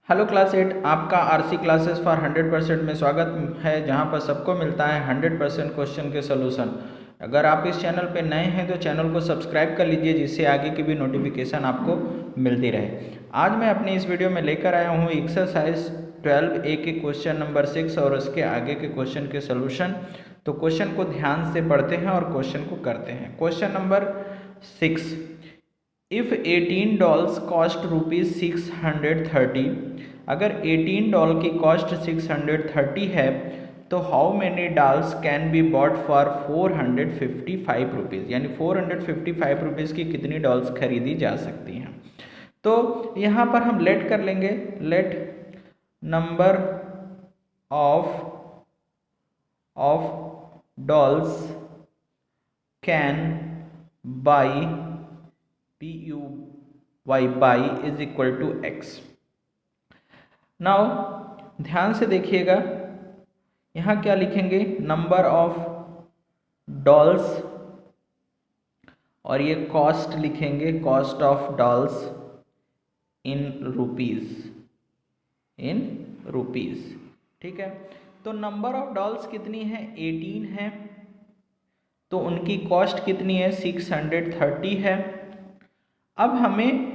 Hello class 8, आपका RC classes for 100% में स्वागत है, जहां पर सबको मिलता है 100% क्वेश्चन के सलूशन। अगर आप इस चैनल पे नए हैं तो चैनल को सब्सक्राइब कर लीजिए, जिससे आगे की भी नोटिफिकेशन आपको मिलती रहे। आज मैं अपनी इस वीडियो में लेकर आया हूँ एक्सरसाइज 12A के क्वेश्चन नंबर 6 और उसके आगे के क्वेश्चन के सलूशन। तो क्वेश्चन को ध्यान से पढ़ते हैं और क्वेश्चन को करते हैं। Question number 6, if 18 dolls cost rupees 630, अगर 18 डॉल की कॉस्ट 630 है तो how many dolls can be bought for 455 rupees, यानी 455 रुपीज़ की कितनी डॉल्स खरीदी जा सकती हैं। तो यहाँ पर हम लेट कर लेंगे, let number of dolls can buy buy is equal to x. Now ध्यान से देखिएगा, यहाँ क्या लिखेंगे, नंबर ऑफ डॉल्स और ये कॉस्ट लिखेंगे, cost of dolls in rupees, ठीक है। तो नंबर ऑफ डॉल्स कितनी है, 18 है, तो उनकी कॉस्ट कितनी है, 630 है। अब हमें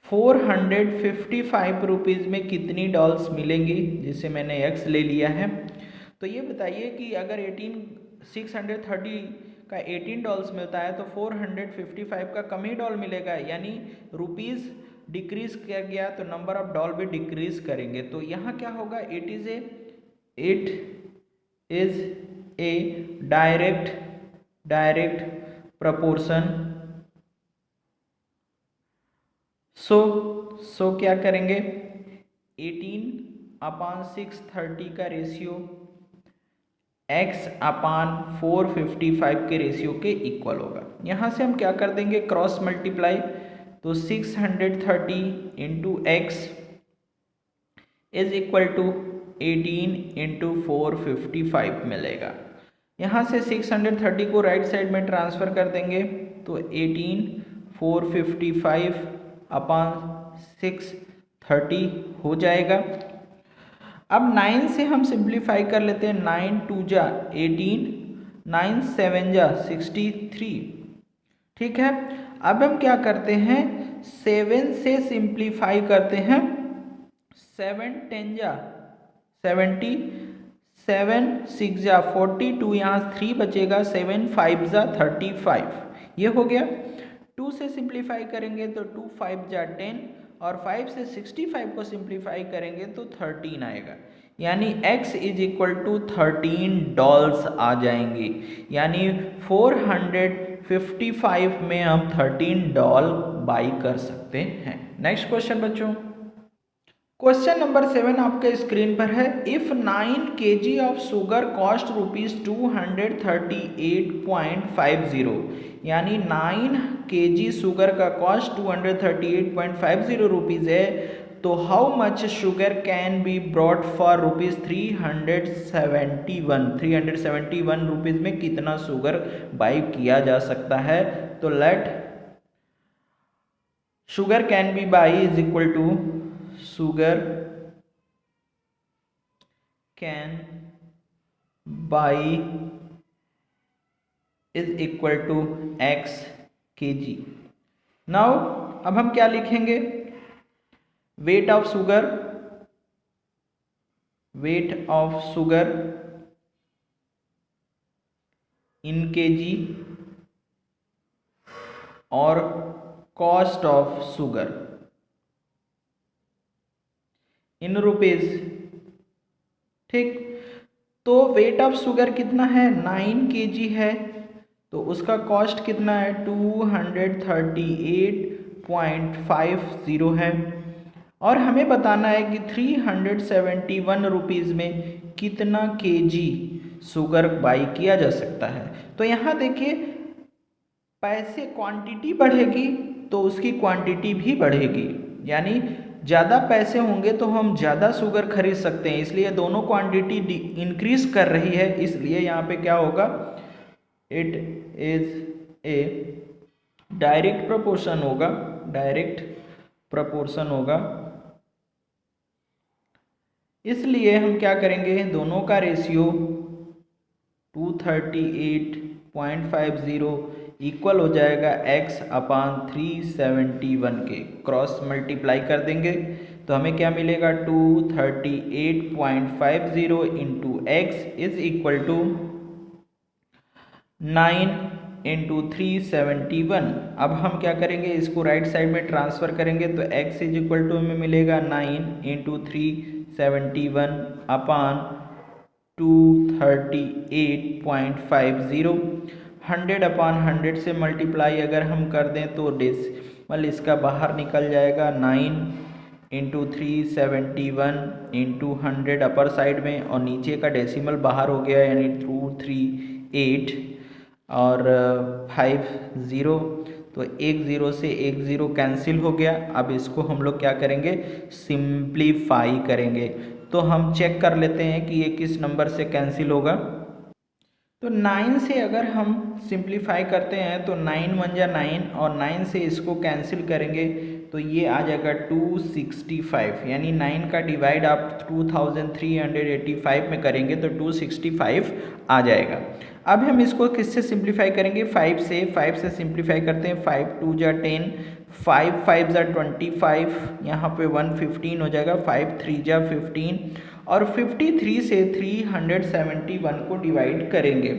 455 रुपीज़ में कितनी डॉल्स मिलेंगी, जिसे मैंने एक्स ले लिया है। तो ये बताइए कि अगर 630 का 18 डॉल्स मिलता है तो 455 का कम ही डॉल मिलेगा, यानी रुपीज़ डिक्रीज किया गया तो नंबर ऑफ डॉल भी डिक्रीज करेंगे। तो यहाँ क्या होगा, it is a direct proportion. So क्या करेंगे, 18/630 का रेशियो x अपान 455 के रेशियो के इक्वल होगा। यहाँ से हम क्या कर देंगे, क्रॉस मल्टीप्लाई, तो 630 into x is equal to 18 into 455 मिलेगा। यहाँ से 630 को राइट साइड में ट्रांसफ़र कर देंगे तो 18 455 अपान 630 हो जाएगा। अब 9 से हम सिंप्लीफाई कर लेते हैं, 9 2 जा 18, 9 7 जा 63, ठीक है। अब हम क्या करते हैं, 7 से सिंप्लीफाई करते हैं, 7 10 जा 70, 7 6 जा 42, यहाँ 3 बचेगा, 7 5 जा 35, ये हो गया। 2 से सिंप्लीफाई करेंगे तो 2 5 जा 10, और 5 से 65 को सिंप्लीफाई करेंगे तो 13 आएगा, यानी x is equal to 13 dolls आ जाएंगे, यानी 455 में हम 13 डॉल बाई कर सकते हैं। नेक्स्ट क्वेश्चन बच्चों, क्वेश्चन नंबर 7 आपके स्क्रीन पर है। If 9 kg of sugar cost rupees 238.50, यानी 9 kg शुगर का कॉस्ट 238.50 रुपीज़ है, तो how much sugar can be brought for rupees 371 rupees में कितना शुगर बाई किया जा सकता है। तो let sugar can be buy is equal to sugar can buy is equal to x kg। Now अब हम क्या लिखेंगे, weight of sugar in kg और cost of sugar in rupees, ठीक। तो वेट ऑफ शुगर कितना है, 9 kg है, तो उसका कॉस्ट कितना है, 238.50 है, और हमें बताना है कि 371 रुपीज़ में कितना kg शुगर बाई किया जा सकता है। तो यहाँ देखिए, पैसे क्वांटिटी बढ़ेगी तो उसकी क्वांटिटी भी बढ़ेगी, यानी ज़्यादा पैसे होंगे तो हम ज़्यादा शुगर खरीद सकते हैं, इसलिए दोनों क्वांटिटी इंक्रीज कर रही है, इसलिए यहाँ पे क्या होगा, it is a direct proportion होगा इसलिए हम क्या करेंगे, दोनों का रेशियो 238.50 इक्वल हो जाएगा x/371 के। क्रॉस मल्टीप्लाई कर देंगे तो हमें क्या मिलेगा, 238.50 into x is equal to 9 into 371। अब हम क्या करेंगे, इसको राइट साइड में ट्रांसफ़र करेंगे तो x इज इक्वल टू हमें मिलेगा 9 इंटू 371 अपान 238.50। 100/100 से मल्टीप्लाई अगर हम कर दें तो डेसिमल इसका बाहर निकल जाएगा। 9 इंटू 371 इंटू 100 अपर साइड में और नीचे का डेसिमल बाहर हो गया, यानी 238 और 50, तो 1 0 से 1 0 कैंसिल हो गया। अब इसको हम लोग क्या करेंगे, सिंप्लीफाई करेंगे। तो हम चेक कर लेते हैं कि ये किस नंबर से कैंसिल होगा। तो 9 से अगर हम सिंप्लीफाई करते हैं तो 9 1 जा 9 और 9 से इसको कैंसिल करेंगे तो ये आ जाएगा 265, यानी 9 का डिवाइड आप 2385 में करेंगे तो 265 आ जाएगा। अब हम इसको किससे सिंप्लीफाई करेंगे, 5 से। 5 से सिंप्लीफाई करते हैं, 5 2 जा 10, 5 5 जा 25, यहाँ पे 115 हो जाएगा, 5 3 जा 15 और 53 से 371 को डिवाइड करेंगे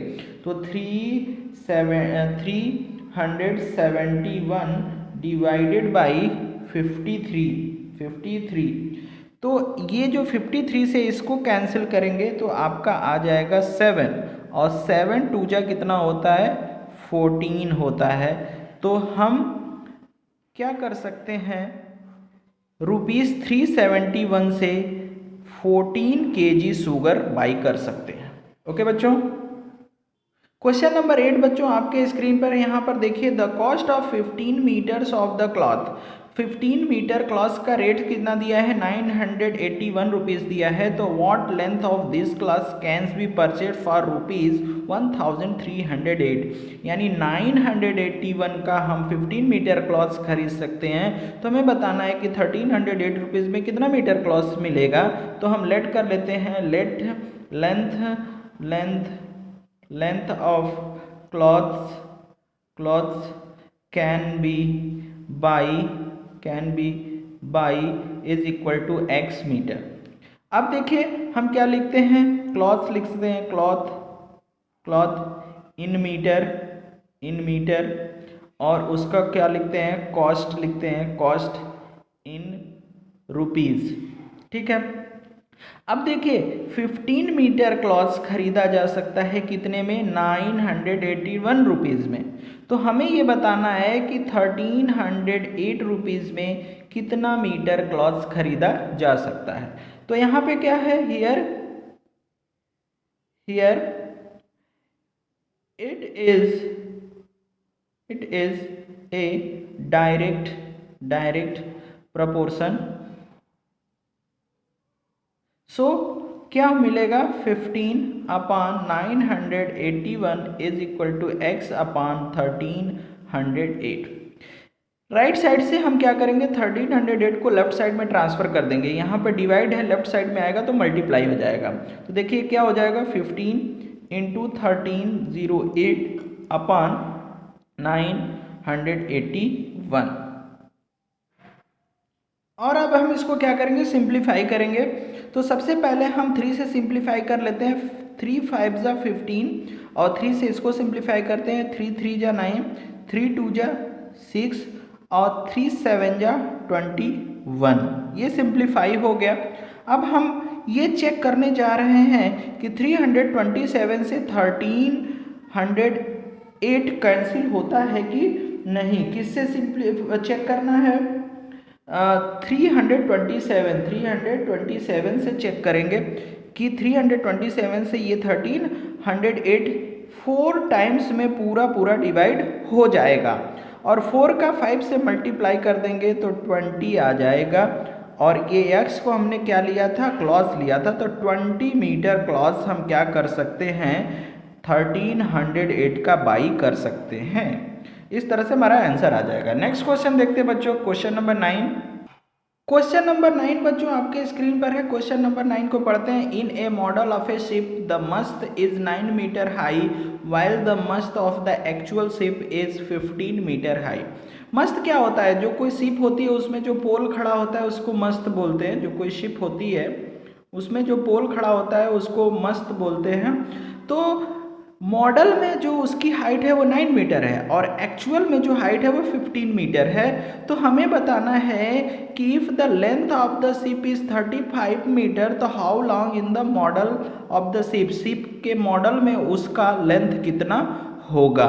तो 371 डिवाइडेड बाई 53, तो ये जो 53 से इसको कैंसिल करेंगे तो आपका आ जाएगा 7 और 7 2 जा कितना होता है, 14 होता है। तो हम क्या कर सकते हैं, ₹371 से 14 kg शुगर बाई कर सकते हैं। ओके बच्चों, क्वेश्चन नंबर 8 बच्चों आपके स्क्रीन पर यहाँ पर देखिए, the cost of 15 metres of the cloth. 15 metre cloth का रेट कितना दिया है, 981 रुपीज़ दिया है। तो what length of this cloth can be purchase for ₹1308, यानी 981 का हम 15 मीटर क्लॉथ खरीद सकते हैं। तो हमें बताना है कि 1308 रुपीज़ में कितना मीटर क्लॉथ मिलेगा। तो हम लेट कर लेते हैं, let length of cloths can be buy is equal to x metre. अब देखिए हम क्या लिखते हैं, क्लॉथ लिखते हैं, क्लॉथ इन मीटर और उसका क्या लिखते हैं, कॉस्ट लिखते हैं, कॉस्ट इन रुपीज़। ठीक है, अब देखिए 15 मीटर क्लॉथ्स खरीदा जा सकता है कितने में, 981 रुपीज़ में। तो हमें ये बताना है कि 1308 रुपीज़ में कितना मीटर क्लॉथ्स खरीदा जा सकता है। तो यहाँ पे क्या है, here it is a direct proportion. So क्या मिलेगा, 15/981 is equal to x/1308। Right side से हम क्या करेंगे, 1308 को लेफ्ट साइड में ट्रांसफ़र कर देंगे। यहाँ पे डिवाइड है, लेफ्ट साइड में आएगा तो मल्टीप्लाई हो जाएगा। तो देखिए क्या हो जाएगा, 15 इंटू 1308/981। और अब हम इसको क्या करेंगे, सिंप्लीफाई करेंगे। तो सबसे पहले हम 3 से सिंप्लीफाई कर लेते हैं, 3 5 जा 15 और 3 से इसको सिंप्लीफाई करते हैं, 3 3 जा 9, 3 2 जा 6 और 3 7 जा 21। ये सिंप्लीफाई हो गया। अब हम ये चेक करने जा रहे हैं कि 327 से 1308 कैंसिल होता है कि नहीं। किससे चेक करना है, 327 से चेक करेंगे कि 327 से ये 1308 4 टाइम्स में पूरा डिवाइड हो जाएगा और 4 का 5 से मल्टीप्लाई कर देंगे तो 20 आ जाएगा। और ये x को हमने क्या लिया था, क्लॉथ लिया था, तो 20 मीटर क्लॉथ हम क्या कर सकते हैं, 1308 का बाई कर सकते हैं। इस तरह से हमारा आंसर आ जाएगा। नेक्स्ट क्वेश्चन देखते हैं बच्चों, क्वेश्चन नंबर 9। क्वेश्चन नंबर 9 बच्चों आपके स्क्रीन पर है। क्वेश्चन नंबर 9 को पढ़ते हैं। In a model of a ship the mast is 9 metre high while the mast of the actual ship is 15 metre high. Mast क्या होता है? जो कोई शिप होती है उसमें जो पोल खड़ा होता है उसको मस्त बोलते हैं। जो कोई शिप होती है उसमें जो पोल खड़ा होता है उसको मस्त बोलते हैं। तो मॉडल में जो उसकी हाइट है वो 9 मीटर है और एक्चुअल में जो हाइट है वो 15 मीटर है। तो हमें बताना है कि if the length of the ship is 35 metre तो how long in the model of the ship, ship के मॉडल में उसका लेंथ कितना होगा।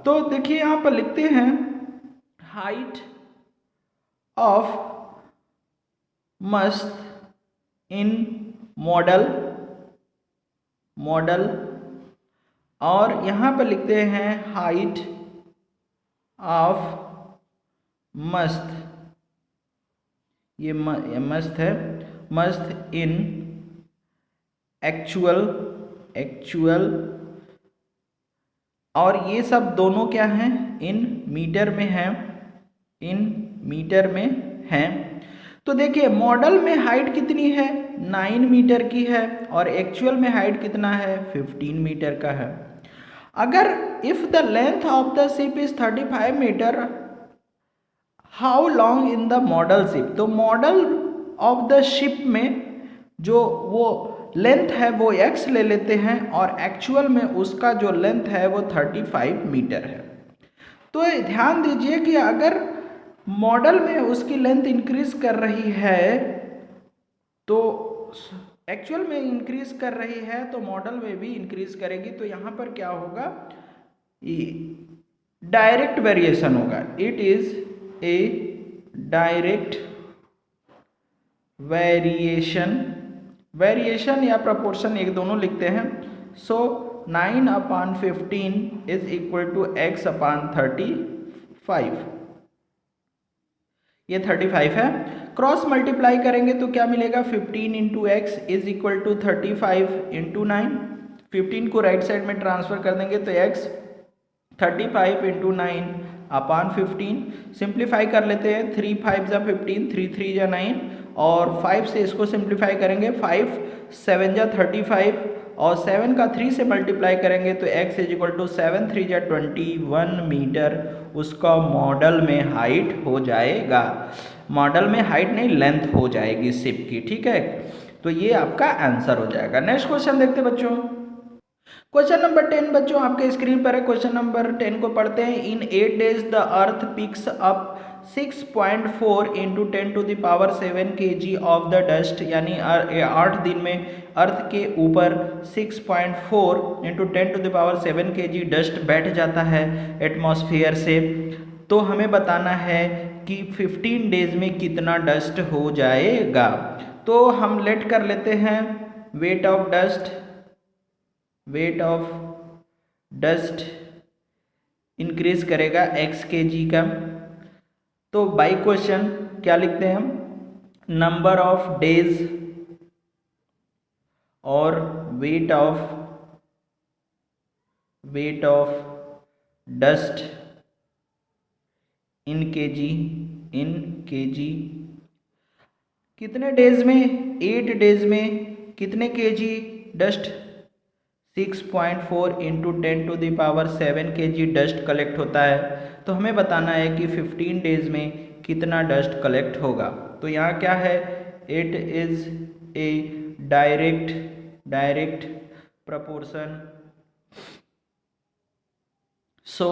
तो देखिए यहाँ पर लिखते हैं हाइट ऑफ मस्त इन मॉडल और यहाँ पर लिखते हैं हाइट ऑफ मस्त, ये मस्त है, मस्त इन एक्चुअल और ये सब दोनों क्या हैं? इन मीटर में हैं, इन मीटर में हैं। तो देखिए मॉडल में हाइट कितनी है? 9 मीटर की है और एक्चुअल में हाइट कितना है? 15 मीटर का है। अगर if the length of the ship is 35 metre how long in the model ship, तो मॉडल ऑफ द शिप में जो वो लेंथ है वो x ले लेते हैं और एक्चुअल में उसका जो लेंथ है वो 35 मीटर है। तो ध्यान दीजिए कि अगर मॉडल में उसकी लेंथ इंक्रीज कर रही है तो एक्चुअल में इंक्रीज कर रही है तो मॉडल में भी इंक्रीज करेगी। तो यहाँ पर क्या होगा? डायरेक्ट वेरिएशन होगा। It is a direct variation या प्रोपोर्शन एक दोनों लिखते हैं। सो 9/15 इज इक्वल टू x/35, ये 35 है। क्रॉस मल्टीप्लाई करेंगे तो क्या मिलेगा? 15 into x is equal to 35 into 9। 15 को राइट साइड में ट्रांसफर कर देंगे तो x 35 इंटू 9/15। सिंप्लीफाई कर लेते हैं। 3 5 जा 15, 3 3 जा 9 और 5 से इसको सिंप्लीफाई करेंगे। 5 7 जा 35 और 7 का 3 से मल्टीप्लाई करेंगे तो x इज इक्वल टू 7 3 जा 21 मीटर उसका मॉडल में हाइट हो जाएगा। मॉडल में हाइट नहीं, लेंथ हो जाएगी शिप की, ठीक है। तो ये आपका आंसर हो जाएगा। नेक्स्ट क्वेश्चन देखते बच्चों। क्वेश्चन नंबर 10 बच्चों आपके स्क्रीन पर है। क्वेश्चन नंबर 10 को पढ़ते हैं। इन 8 days the earth picks up 6.4 into 10⁻7 kg of the dust, यानी 8 दिन में अर्थ के ऊपर 6.4 इंटू 10⁻7 kg डस्ट बैठ जाता है एटमॉस्फेयर से। तो हमें बताना है कि 15 डेज में कितना डस्ट हो जाएगा। तो हम लेट कर लेते हैं वेट ऑफ डस्ट इंक्रीज करेगा x kg का। तो बाई क्वेश्चन क्या लिखते हैं हम? नंबर ऑफ डेज और weight of dust in KG कितने डेज में? 8 डेज में कितने KG dust? 6.4 into 10⁻7 kg dust collect होता है। तो हमें बताना है कि 15 डेज में कितना डस्ट कलेक्ट होगा। तो यहाँ क्या है? It is a direct proportion. So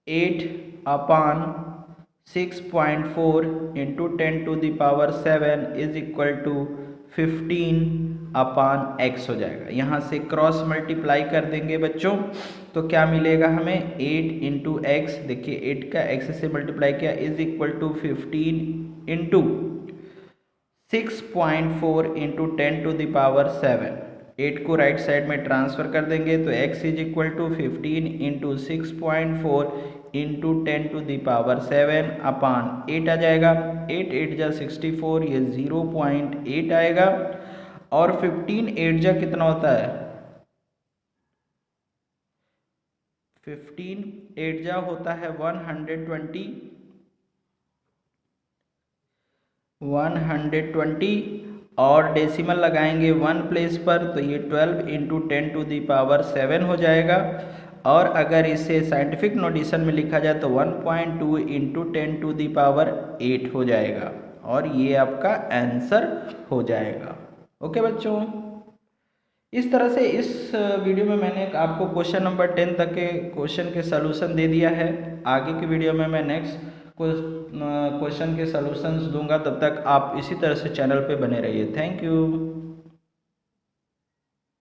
8/6.4 into 10⁻7 is equal to 15/x हो जाएगा। यहाँ से क्रॉस मल्टीप्लाई कर देंगे बच्चों तो क्या मिलेगा हमें? 8 इंटू एक्स, देखिए 8 का x से मल्टीप्लाई किया is equal to 15 into 6.4 into 10⁻7। 8 को राइट साइड में ट्रांसफर कर देंगे तो x is equal to 15 into 6.4 into 10⁻7/8 आ जाएगा। 8 8 जा 64, ये 0.8 आएगा। और 15 8 जा कितना होता है? 15 8 जा होता है 120 120 और डेसिमल लगाएंगे 1 प्लेस पर, तो ये 12 इंटू 10⁻7 हो जाएगा। और अगर इसे साइंटिफिक नोटेशन में लिखा जाए तो 1.2 इंटू 10⁸ हो जाएगा और ये आपका आंसर हो जाएगा। ओके बच्चों, इस तरह से इस वीडियो में मैंने आपको क्वेश्चन नंबर 10 तक के क्वेश्चन के सलूशन दे दिया है। आगे की वीडियो में मैं नेक्स्ट क्वेश्चन के सलूशंस दूंगा। तब तक आप इसी तरह से चैनल पे बने रहिए। Thank you.